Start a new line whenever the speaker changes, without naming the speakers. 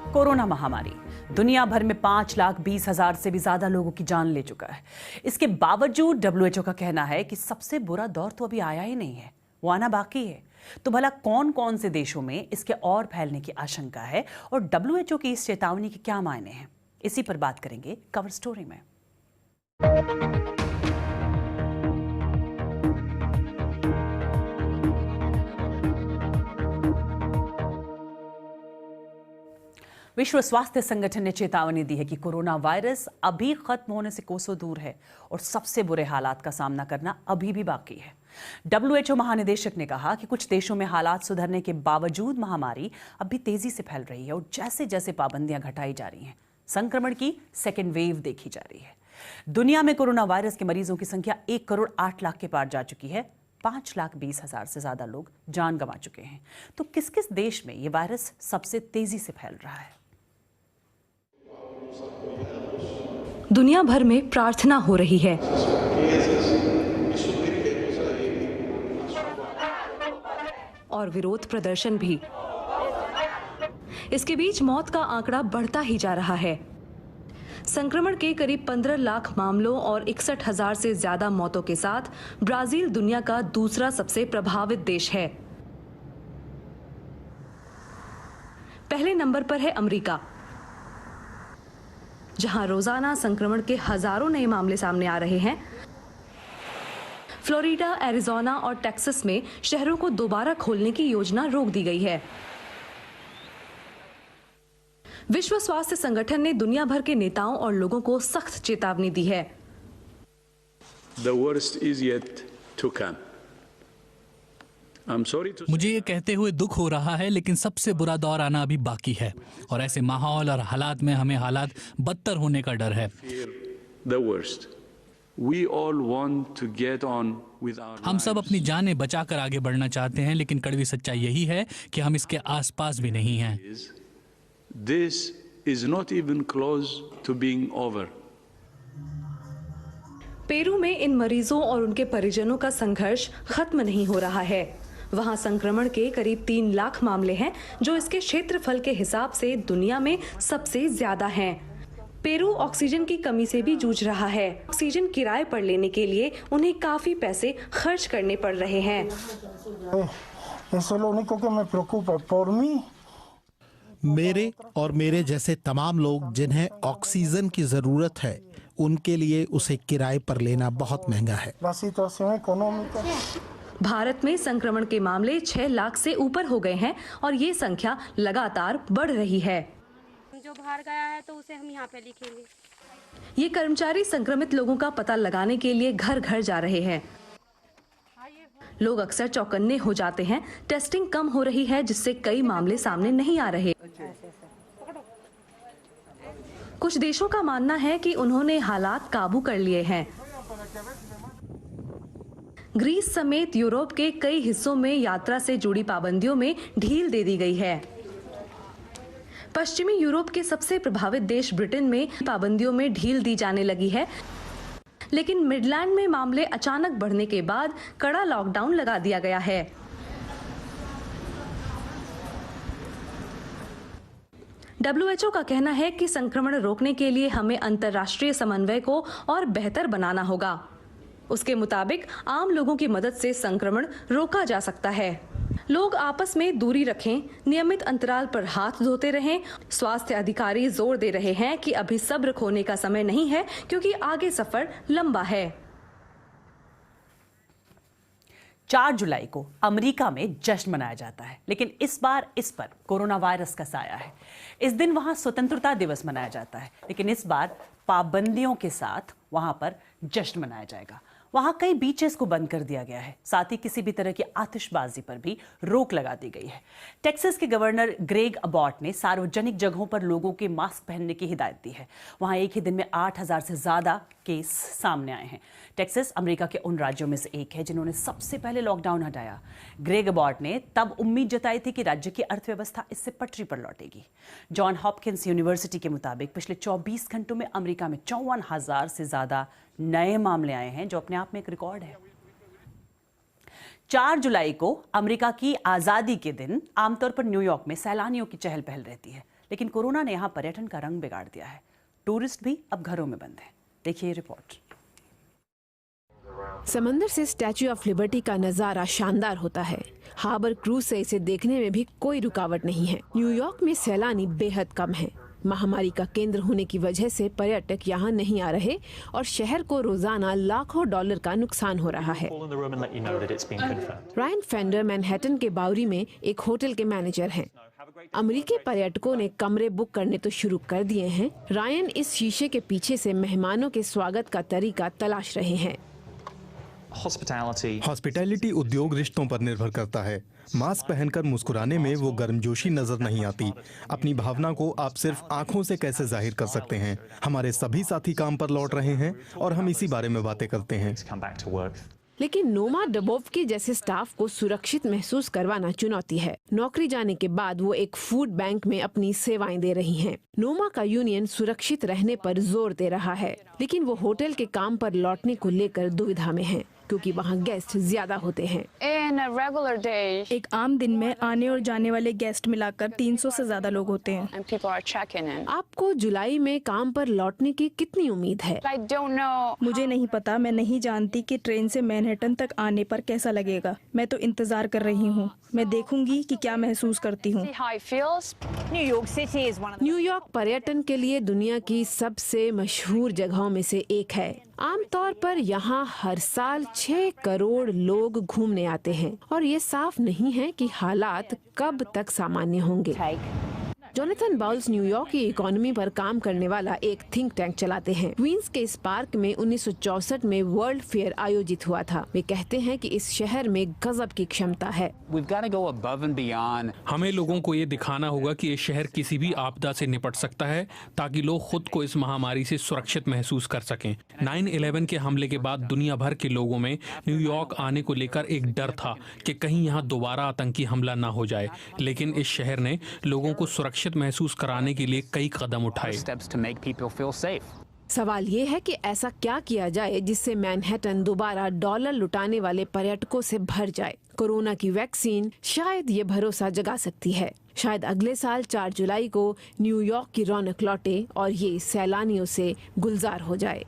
Corona महामारी दुनिया भर में 5,20,000 से भी ज्यादा लोगों की जान ले चुका है। इसके बावजूद डब्ल्यूएचओ का कहना है कि सबसे बुरा दौर तो अभी आया ही नहीं है, वो आना बाकी है। तो भला कौन कौन से देशों में इसके और फैलने की आशंका है और डब्ल्यूएचओ की इस चेतावनी के क्या मायने हैं, इसी पर बात करेंगे कवर स्टोरी में। विश्व स्वास्थ्य संगठन ने चेतावनी दी है कि कोरोना वायरस अभी खत्म होने से कोसों दूर है और सबसे बुरे हालात का सामना करना अभी भी बाकी है। डब्ल्यूएचओ महानिदेशक ने कहा कि कुछ देशों में हालात सुधरने के बावजूद महामारी अभी तेजी से फैल रही है और जैसे जैसे पाबंदियां घटाई जा रही हैं, संक्रमण की सेकेंड वेव देखी जा रही है। दुनिया में कोरोना वायरस के मरीजों की संख्या 1,08,00,000 के पार जा चुकी है। 5,20,000 से ज्यादा लोग जान गंवा चुके हैं। तो किस किस देश में ये वायरस सबसे तेजी से फैल रहा है?
दुनिया भर में प्रार्थना हो रही है। और विरोध प्रदर्शन भी। इसके बीच मौत का आंकड़ा बढ़ता ही जा रहा है। संक्रमण के करीब 15 लाख मामलों और 61,000 से ज्यादा मौतों के साथ ब्राजील दुनिया का दूसरा सबसे प्रभावित देश है। पहले नंबर पर है अमेरिका, जहां रोजाना संक्रमण के हजारों नए मामले सामने आ रहे हैं। फ्लोरिडा, एरिजोना और टेक्सास में शहरों को दोबारा खोलने की योजना रोक दी गई है। विश्व स्वास्थ्य संगठन ने दुनिया भर के नेताओं और लोगों को सख्त चेतावनी दी है।
The worst is yet to come.
मुझे ये कहते हुए दुख हो रहा है, लेकिन सबसे बुरा दौर आना अभी बाकी है और ऐसे माहौल और हालात में हमें हालात बदतर होने का डर है। हम सब अपनी जानें बचाकर आगे बढ़ना चाहते हैं, लेकिन कड़वी सच्चाई यही है कि हम इसके आसपास भी नहीं हैं।
This is not even close to being over.
Peru में इन मरीजों और उनके परिजनों का संघर्ष खत्म नहीं हो रहा है। वहां संक्रमण के करीब 3 लाख मामले हैं, जो इसके क्षेत्रफल के हिसाब से दुनिया में सबसे ज्यादा हैं। पेरू ऑक्सीजन की कमी से भी जूझ रहा है। ऑक्सीजन किराए पर लेने के लिए उन्हें काफी पैसे खर्च करने पड़ रहे हैं।
मेरे और मेरे जैसे तमाम लोग जिन्हें ऑक्सीजन की जरूरत है, उनके लिए उसे किराए पर लेना बहुत महंगा है।
भारत में संक्रमण के मामले 6 लाख से ऊपर हो गए हैं और ये संख्या लगातार बढ़ रही है।
जो बाहर गया है तो उसे हम यहाँ पे लिखेंगे।
ये कर्मचारी संक्रमित लोगों का पता लगाने के लिए घर घर जा रहे हैं। लोग अक्सर चौकन्ने हो जाते हैं। टेस्टिंग कम हो रही है, जिससे कई मामले सामने नहीं आ रहे। कुछ देशों का मानना है कि उन्होंने हालात काबू कर लिए हैं। ग्रीस समेत यूरोप के कई हिस्सों में यात्रा से जुड़ी पाबंदियों में ढील दे दी गई है। पश्चिमी यूरोप के सबसे प्रभावित देश ब्रिटेन में पाबंदियों में ढील दी जाने लगी है, लेकिन मिडलैंड में मामले अचानक बढ़ने के बाद कड़ा लॉकडाउन लगा दिया गया है। डब्ल्यूएचओ का कहना है कि संक्रमण रोकने के लिए हमें अंतर्राष्ट्रीय समन्वय को और बेहतर बनाना होगा। उसके मुताबिक आम लोगों की मदद से संक्रमण रोका जा सकता है। लोग आपस में दूरी रखें, नियमित अंतराल पर हाथ धोते रहें। स्वास्थ्य अधिकारी जोर दे रहे हैं कि अभी सब्र खोने का समय नहीं है, क्योंकि आगे सफर लंबा है।
4 जुलाई को अमेरिका में जश्न मनाया जाता है, लेकिन इस बार इस पर कोरोना वायरस का साया है। इस दिन वहां स्वतंत्रता दिवस मनाया जाता है, लेकिन इस बार पाबंदियों के साथ वहां पर जश्न मनाया जाएगा। वहां कई बीचेस को बंद कर दिया गया है, साथ ही किसी भी तरह की आतिशबाजी पर भी रोक लगा दी गई है। टेक्सास के गवर्नर ग्रेग अबॉट ने सार्वजनिक जगहों पर लोगों के मास्क पहनने की हिदायत दी है। वहां एक ही दिन में 8,000 से ज्यादा केस सामने आए हैं। टेक्सास अमेरिका के उन राज्यों में से एक है जिन्होंने सबसे पहले लॉकडाउन हटाया। ग्रेग अबॉट ने तब उम्मीद जताई थी कि राज्य की अर्थव्यवस्था इससे पटरी पर लौटेगी। जॉन हॉपकिंस यूनिवर्सिटी के मुताबिक पिछले 24 घंटों में अमेरिका में 54,000 से ज्यादा नए मामले आए हैं, जो अपने आप में एक रिकॉर्ड है। 4 जुलाई को अमेरिका की आजादी के दिन आमतौर पर न्यूयॉर्क में सैलानियों की चहल पहल रहती है, लेकिन कोरोना ने यहाँ पर्यटन का रंग बिगाड़ दिया है। टूरिस्ट भी अब घरों में बंद हैं। देखिए रिपोर्ट।
समंदर से स्टैच्यू ऑफ लिबर्टी का नजारा शानदार होता है। हार्बर क्रूज से इसे देखने में भी कोई रुकावट नहीं है। न्यूयॉर्क में सैलानी बेहद कम है। महामारी का केंद्र होने की वजह से पर्यटक यहाँ नहीं आ रहे और शहर को रोजाना लाखों डॉलर का नुकसान हो रहा है। रायन फेंडर मैनहट्टन के बाउरी में एक होटल के मैनेजर हैं। अमेरिकी पर्यटकों ने कमरे बुक करने तो शुरू कर दिए हैं। रायन इस शीशे के पीछे से मेहमानों के स्वागत का तरीका तलाश रहे हैं।
हॉस्पिटैलिटी उद्योग रिश्तों पर निर्भर करता है। मास्क पहनकर मुस्कुराने में वो गर्मजोशी नजर नहीं आती। अपनी भावना को आप सिर्फ आंखों से कैसे जाहिर कर सकते हैं। हमारे सभी साथी काम पर लौट रहे हैं और हम इसी बारे में बातें करते हैं।
लेकिन नोमा डबोव्स्की जैसे स्टाफ को सुरक्षित महसूस करवाना चुनौती है। नौकरी जाने के बाद वो एक फूड बैंक में अपनी सेवाएं दे रही हैं। नोमा का यूनियन सुरक्षित रहने पर जोर दे रहा है, लेकिन वो होटल के काम पर लौटने को लेकर दुविधा में है, क्योंकि वहाँ गेस्ट ज्यादा होते हैं।
एक आम दिन में आने और जाने वाले गेस्ट मिलाकर 300 से ज्यादा लोग होते हैं।
आपको जुलाई में काम पर लौटने की कितनी उम्मीद है?
मुझे नहीं पता। मैं नहीं जानती कि ट्रेन से मैनहट्टन तक आने पर कैसा लगेगा। मैं तो इंतजार कर रही हूँ। मैं देखूंगी कि क्या महसूस करती हूँ।
न्यूयॉर्क पर्यटन के लिए दुनिया की सबसे मशहूर जगहों में से एक है। आमतौर पर यहाँ हर साल 6 करोड़ लोग घूमने आते हैं और ये साफ नहीं है कि हालात कब तक सामान्य होंगे। जोनाथन बाउल्स न्यूयॉर्क की इकोनॉमी पर काम करने वाला एक थिंक टैंक चलाते हैं। क्वींस के इस पार्क में 1964 में वर्ल्ड फेयर आयोजित हुआ था। वे कहते हैं कि इस शहर में गजब की क्षमता है।
हमें लोगों को ये दिखाना होगा कि ये शहर किसी भी आपदा से निपट सकता है, ताकि लोग खुद को इस महामारी से सुरक्षित महसूस कर सकें। 9/11 के हमले के बाद दुनिया भर के लोगों में न्यूयॉर्क आने को लेकर एक डर था कि कहीं यहाँ दोबारा आतंकी हमला ना हो जाए, लेकिन इस शहर ने लोगों को सुरक्षित महसूस कराने के लिए कई कदम उठाए।
सवाल ये है कि ऐसा क्या किया जाए जिससे मैनहट्टन दोबारा डॉलर लुटाने वाले पर्यटकों से भर जाए। कोरोना की वैक्सीन शायद ये भरोसा जगा सकती है। शायद अगले साल 4 जुलाई को न्यूयॉर्क की रौनक लौटे और ये सैलानियों से गुलजार हो जाए।